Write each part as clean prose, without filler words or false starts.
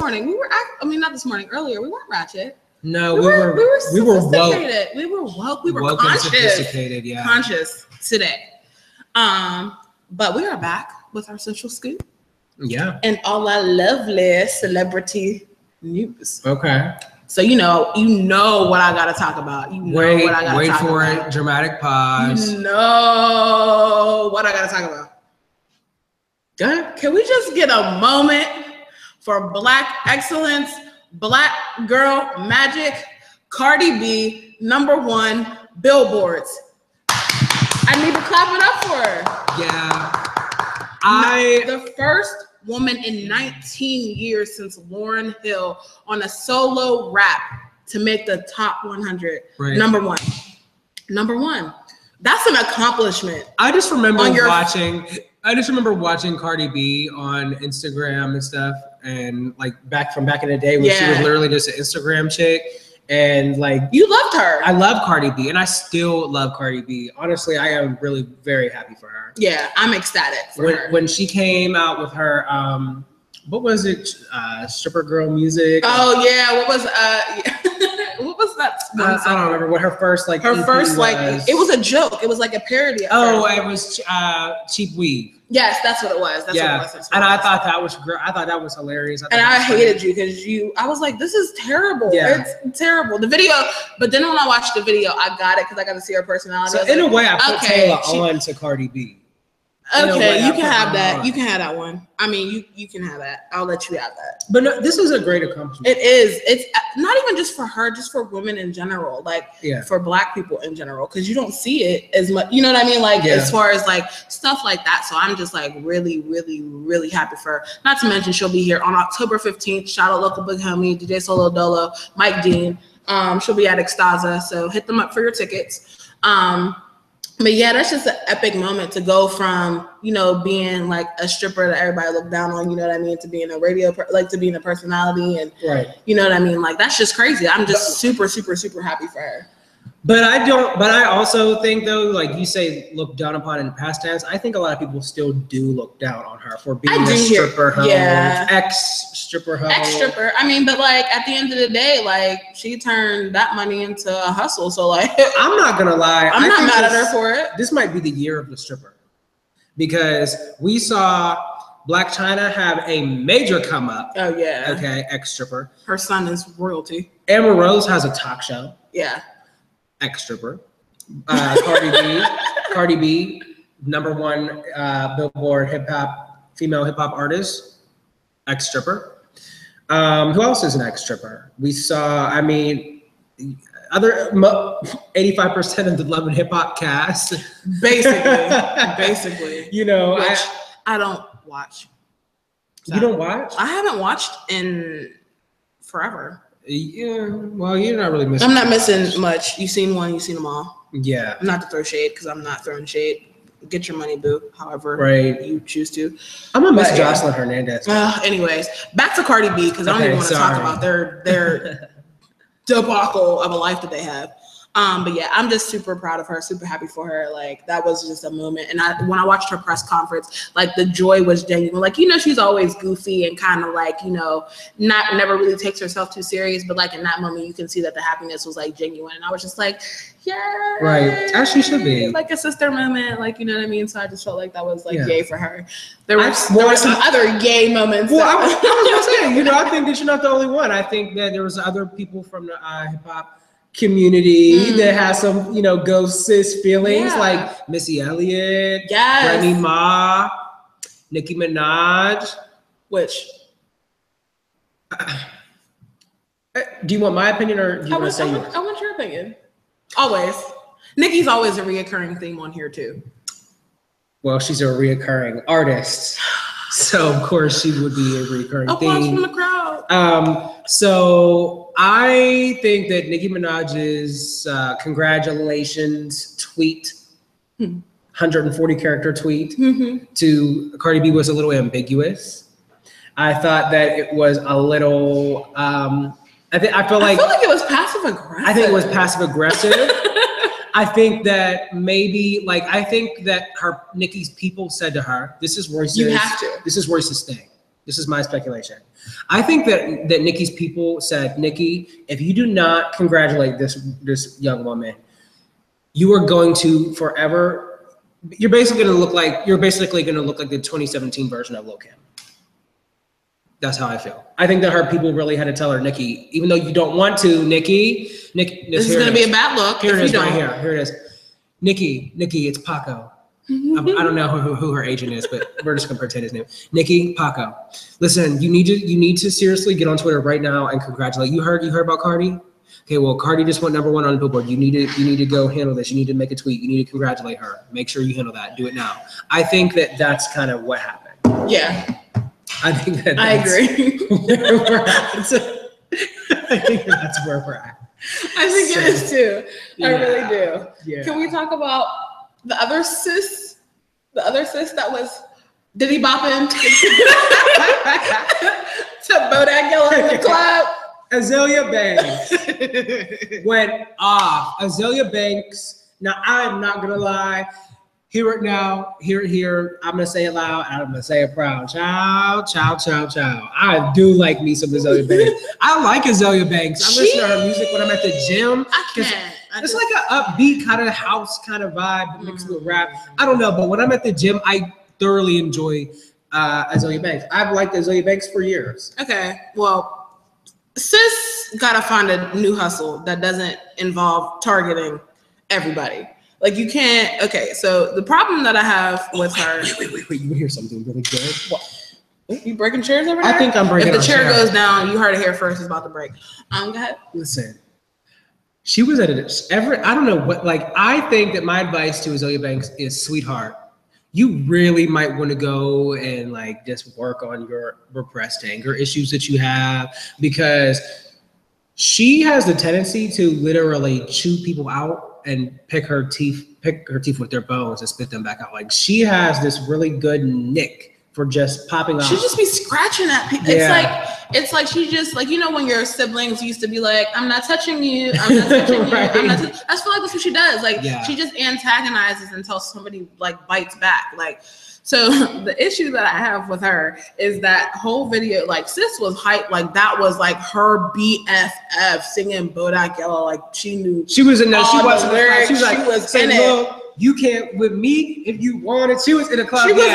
morning. I mean, not this morning. Earlier, we weren't ratchet. No, we were sophisticated. We were woke. We were woke conscious. And sophisticated, yeah. Conscious today. But we are back with our social scoop. Yeah. And all our lovely celebrity news. Okay. So you know what I gotta talk about. Wait for it. Dramatic pause. You know what I gotta talk about. Go ahead. Can we just get a moment for Black excellence, Black girl magic, Cardi B, #1 billboards? I need to clap it up for her. Yeah. The first woman in 19 years since Lauryn Hill on a solo rap to make the top 100. Right. Number one. That's an accomplishment. I just remember watching Cardi B on Instagram and stuff, and like back in the day when she was literally just an Instagram chick. And like, you loved her. I love Cardi B, and I still love Cardi B. Honestly, I am really very happy for her. Yeah, I'm ecstatic for her. When she came out with her, what was it? Stripper Girl Music. Oh yeah, what was what was that? I don't remember what her first EP was. It was a joke. It was like a parody. It was Cheap Weave. Yes, that's what it was. That's what it was. And I thought that was great. I thought that was hilarious. I hated you because I was like, this is terrible. Yeah. It's terrible. The video, but then when I watched the video, I got it because I got to see her personality. So in a way, I put Tayla on to Cardi B. Okay, you can have that. You can have that one. I mean, you can have that. I'll let you have that. But no, this is a great accomplishment. It is. It's not even just for her, just for women in general, like for Black people in general, because you don't see it as much. You know what I mean? Like as far as like stuff like that. So I'm just like really, really, really happy for her. Not to mention she'll be here on October 15th. Shout out local big homie, DJ Solo Dolo, Mike Dean. She'll be at Extaza, so hit them up for your tickets. But yeah, that's just an epic moment to go from, being like a stripper that everybody looked down on, you know what I mean, to being a to being a personality and, you know what I mean? Like, that's just crazy. I'm just super, super, super happy for her. But I also think though, like you say, look down upon in past tense. I think a lot of people still do look down on her for being a stripper hoe, ex-stripper hoe. Ex-stripper. I mean, but like at the end of the day, like she turned that money into a hustle. So like, I'm not gonna lie. I'm not mad at her for it. This might be the year of the stripper because we saw Blac Chyna have a major come up. Oh yeah. Okay, ex-stripper. Her son is royalty. Amber Rose has a talk show. Yeah. Ex-stripper. Cardi B, #1 Billboard female hip hop artist, ex-stripper. Who else is an ex-stripper? We saw, other 85% of the Love and Hip Hop cast. Basically. Which I don't watch. So you don't watch? I haven't watched in forever. Yeah, well, you're not really missing. I'm not missing much. You've seen one, you've seen them all. Yeah. Not to throw shade, because I'm not throwing shade. Get your money, boo. However you choose to. I'm gonna miss Jocelyn Hernandez. Anyways, back to Cardi B, because I don't even want to talk about their debacle of a life that they have. But yeah, I'm just super proud of her, super happy for her. Like that was just a moment. And when I watched her press conference, like the joy was genuine. Like, she's always goofy and kind of like, never really takes herself too serious. But like in that moment, you can see that the happiness was like genuine. And I was just like, yeah. Right. As she should be. Like a sister moment, like, you know what I mean? So I just felt like that was like yay for her. There were some other yay moments. Well, I was gonna say, I think that you're not the only one. I think that there was other people from the hip hop community that has some, ghost sis feelings, like Missy Elliott, Remy Ma, Nicki Minaj. Which? Do you want my opinion or do you want to say yours? I want your opinion. Always. Nicki's always a reoccurring theme on here too. Well, she's a reoccurring artist. So of course she would be a recurring applause theme. From the crowd. So I think that Nicki Minaj's congratulations tweet, 140 character tweet to Cardi B was a little ambiguous. I thought that it was a little. I feel like it was passive aggressive. I think it was passive aggressive. I think that maybe, Nicki's people said to her, "This is Royce's. You have to. This is Royce's thing. This is my speculation. I think that Nicki's people said, Nicki, if you do not congratulate this young woman, you are going to forever. You're basically going to look like the 2017 version of Lil' Kim. That's how I feel. I think that her people really had to tell her, Nicki, even though you don't want to, Nicki, this is going to be a bad look. Here it is, right here. Here it is. Nicki, it's Paco. I don't know who her agent is, but we're just gonna pretend his name. Nicki, Paco. Listen, you need to seriously get on Twitter right now and congratulate. You heard about Cardi? Okay, well, Cardi just went #1 on Billboard. You need to go handle this. You need to make a tweet. You need to congratulate her. Make sure you handle that. Do it now. I think that that's kind of what happened. Yeah. I think that I agree. Where we're at. I think that's where we're at. I think it is too. Yeah. I really do. Yeah. Can we talk about the other sis that was Diddy bopping to Bodak Yellow in the club? Azalea Banks went off. Azalea Banks. Now, I'm not going to lie. Hear it now. Hear it here. I'm going to say it loud. And I'm going to say it proud. Ciao, ciao, ciao, ciao. I do like me some Azalea Banks. I like Azalea Banks. I listen to her music when I'm at the gym. I can't. It's like an upbeat kind of house kind of vibe mixed with rap. I don't know, but when I'm at the gym, I thoroughly enjoy Azalea Banks. I've liked Azalea Banks for years. Okay, well, sis gotta find a new hustle that doesn't involve targeting everybody. Like you can't. Okay, so the problem that I have with her. Wait! You hear something really good? What? You breaking chairs over there? I think I'm breaking. If the chair goes down, you heard it here first. It's about to break. Go ahead. Listen. She was at I don't know what, like, I think that my advice to Azalea Banks is, sweetheart, you really might want to go and like just work on your repressed anger issues that you have, because she has the tendency to literally chew people out and pick her teeth with their bones and spit them back out. Like she has this really good nick for just popping off. She just be scratching at people. Yeah. It's like she just like, you know, when your siblings used to be like, I'm not touching you. I'm not touching you. Right. I just feel like that's what she does. Like she just antagonizes until somebody like bites back. Like, so the issue that I have with her is that whole video, like sis was hyped. Like that was like her BFF singing Bodak Yellow. Like she knew. She was in there. She wasn't lyrics. She was like, she was in it. You can't with me if you wanted. She was in the club. She was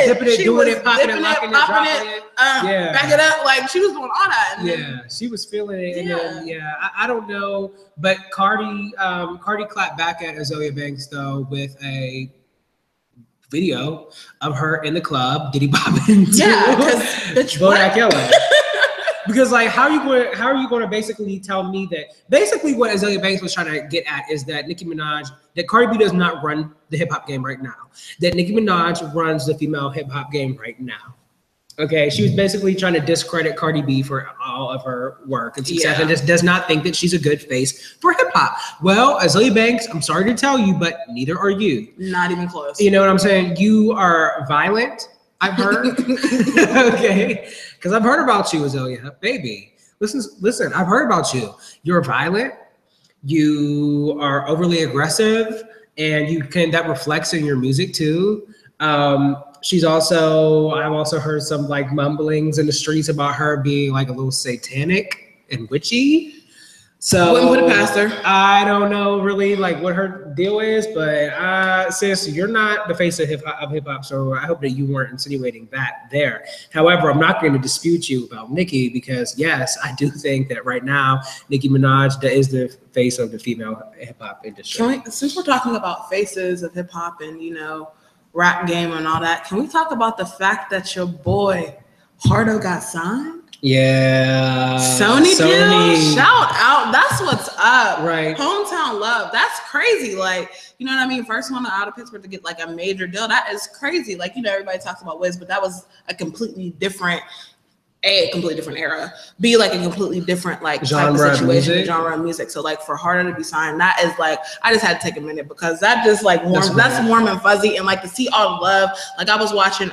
dipping it, doing it, popping it, locking it, dropping it. Back it up. Like she was doing all that. And she was feeling it. And then, I don't know, but Cardi clapped back at Azalea Banks though with a video of her in the club, Diddy bopping. Yeah, because Bodak Yellow. Because like, how are you going to basically tell me that basically what Azalea Banks was trying to get at is that that Cardi B does not run the hip hop game right now. That Nicki Minaj runs the female hip hop game right now. Okay, she was basically trying to discredit Cardi B for all of her work and success, and just does not think that she's a good face for hip hop. Well, Azalea Banks, I'm sorry to tell you, but neither are you. Not even close. You know what I'm saying? You are violent. I've heard. Okay, because I've heard about you, Azalea, baby. Listen. I've heard about you. You're violent. You are overly aggressive, and that reflects in your music too. I've also heard some like mumblings in the streets about her being like a little satanic and witchy. So wouldn't put it past her. I don't know really like what her deal is, but sis, you're not the face of hip hop, so I hope that you weren't insinuating that there. However, I'm not going to dispute you about Nicki, because yes, I do think that right now Nicki Minaj is the face of the female hip hop industry. Since we're talking about faces of hip hop and rap game and all that, can we talk about the fact that your boy Hardo got signed? Yeah. Sony deal, shout out. That's what's up. Right. Hometown love. That's crazy. Like, you know what I mean? First one out of Pittsburgh to get like a major deal. That is crazy. Like, everybody talks about Wiz, but that was a completely different era. B, like a completely different like genre type of situation, music. genre of music. So like for Hardo to be signed, that is like, I just had to take a minute because that just like that's warm and fuzzy, and like to see all the love. Like I was watching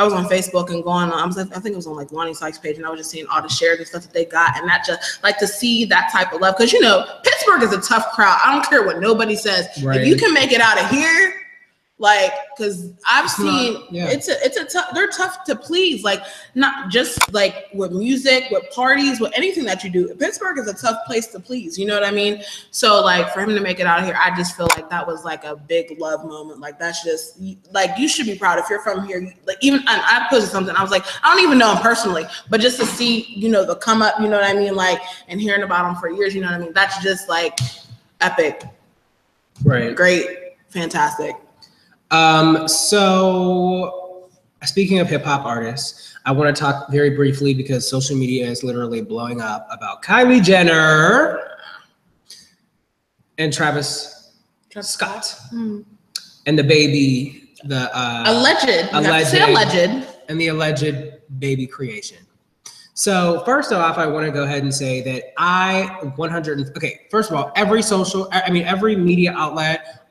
I was on Facebook and going on, I think it was on like Lonnie Sykes' page, and I was just seeing all the shares and stuff that they got, and that just like to see that type of love, because Pittsburgh is a tough crowd. I don't care what nobody says. Right. If you can make it out of here, Like, because I've seen they're tough to please. Like, not just like with music, with parties, with anything that you do. Pittsburgh is a tough place to please. You know what I mean? So like for him to make it out of here, I just feel like that was like a big love moment. Like that's just like you should be proud if you're from here. Like even and I posted something. I was like, I don't even know him personally, but just to see the come up. You know what I mean? Like and hearing about him for years. You know what I mean? That's just like epic. Right. Great. Fantastic. So speaking of hip hop artists, I want to talk very briefly because social media is literally blowing up about Kylie Jenner and Travis Scott and the baby, the alleged and the alleged baby creation. So first off, I want to go ahead and say that first of all, every media outlet,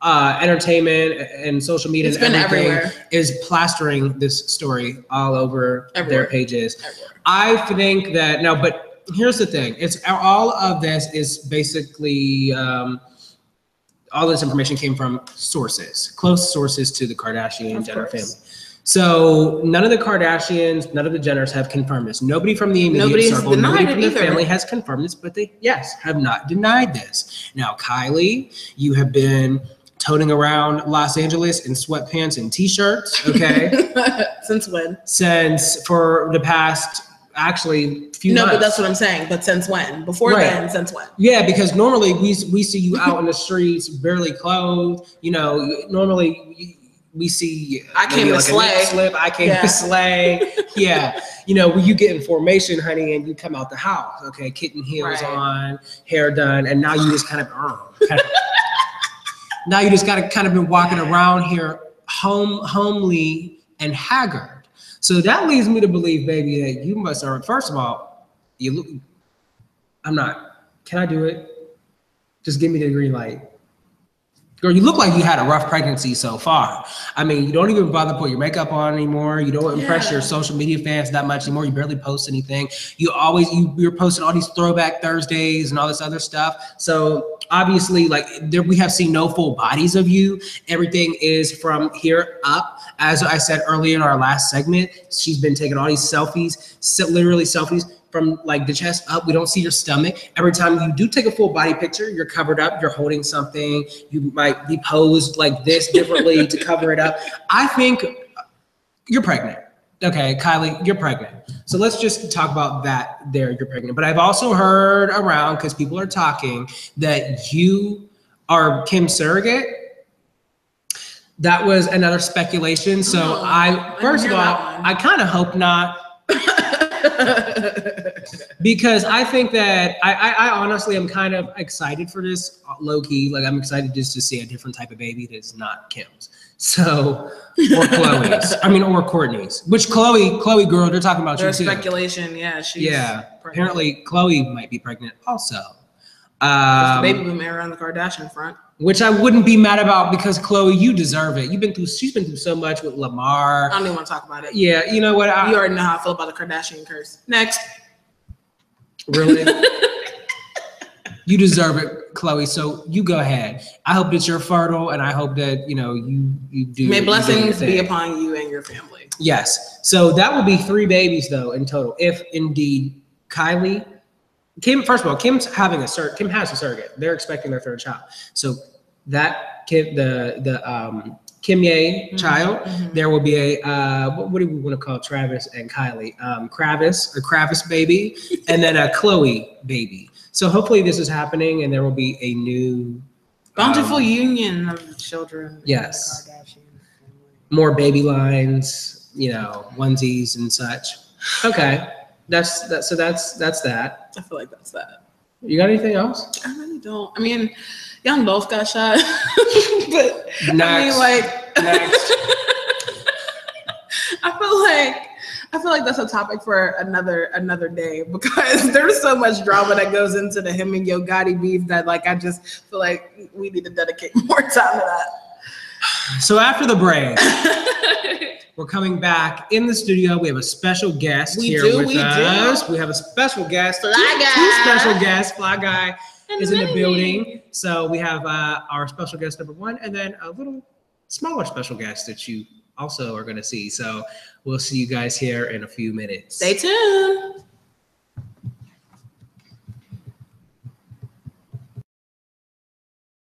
entertainment and social media and everything is plastering this story all over their pages. Everywhere. I think that but here's the thing: it's all of this is basically all this information came from sources, close sources to the Kardashian Jenner family. So none of the Kardashians, none of the Jenners have confirmed this. Nobody from the immediate circle, nobody from the family has confirmed this, but they have not denied this. Now, Kylie, you have been toting around Los Angeles in sweatpants and t-shirts, okay? Since when? Since for the past few months. But that's what I'm saying. But since when? Before then, since when? Yeah, because normally we see you out in the streets barely clothed. Normally we see I came to slay. I came to slay. Yeah. When you get in formation, honey, and you come out the house, okay, kitten heels on, hair done, and now you just kind of now you just got to kind of been walking around here homely and haggard. So that leads me to believe, baby, that you must are, first of all, can I do it? Just give me the green light. Girl, you look like you had a rough pregnancy so far. I mean, you don't even bother put your makeup on anymore. You don't impress your social media fans that much anymore. You barely post anything. You're posting all these throwback Thursdays and all this other stuff. So obviously, we have seen no full bodies of you. Everything is from here up. As I said earlier in our last segment, she's been taking all these selfies, literally selfies from the chest up. We don't see your stomach. Every time you do take a full body picture, you're covered up, you're holding something. You might be posed like this differently to cover it up. I think you're pregnant. Okay, Kylie, you're pregnant. So let's just talk about that there, you're pregnant. But I've also heard around, because people are talking, that you are Kim's surrogate. That was another speculation. So first of all, I kind of hope not. Because I think that I honestly am kind of excited for this, low-key. I'm excited just to see a different type of baby that's not Kim's. So, or Chloe's. or Courtney's. Which Chloe girl, they're talking about you too. Speculation, yeah. Apparently Chloe might be pregnant also. The baby boom era on the Kardashian front. Which I wouldn't be mad about because Chloe, you deserve it. She's been through so much with Lamar. I don't even want to talk about it. Yeah, you know what? You already know how I feel about the Kardashian curse. Next. Really? You deserve it, Chloe. So you go ahead. I hope that you're fertile, and I hope that you do. May blessings be upon you and your family. Yes. So that will be 3 babies though in total, if indeed Kim. First of all, Kim has a surrogate. They're expecting their 3rd child. So that Kim, the Kim Ye child, there will be a what do we want to call Travis and Kylie? Kravis baby, and then a Chloe baby. So hopefully this is happening, and there will be a new bountiful union of children. Yes, more baby lines, onesies and such. Okay. That's that. So that's that. I feel like that's that. You got anything else? I really don't. I mean, Young Dolph got shot, but next. Next. I feel like that's a topic for another day because there's so much drama that goes into the him and Yo Gotti beef that I just feel like we need to dedicate more time to that. So after the break. We're coming back in the studio. We have a special guest with us. We have a special guest. Fly Guy. Two special guests. Fly Guy is in the building. So we have our special guest number 1 and then a little smaller special guests that you also are going to see. So we'll see you guys here in a few minutes. Stay tuned.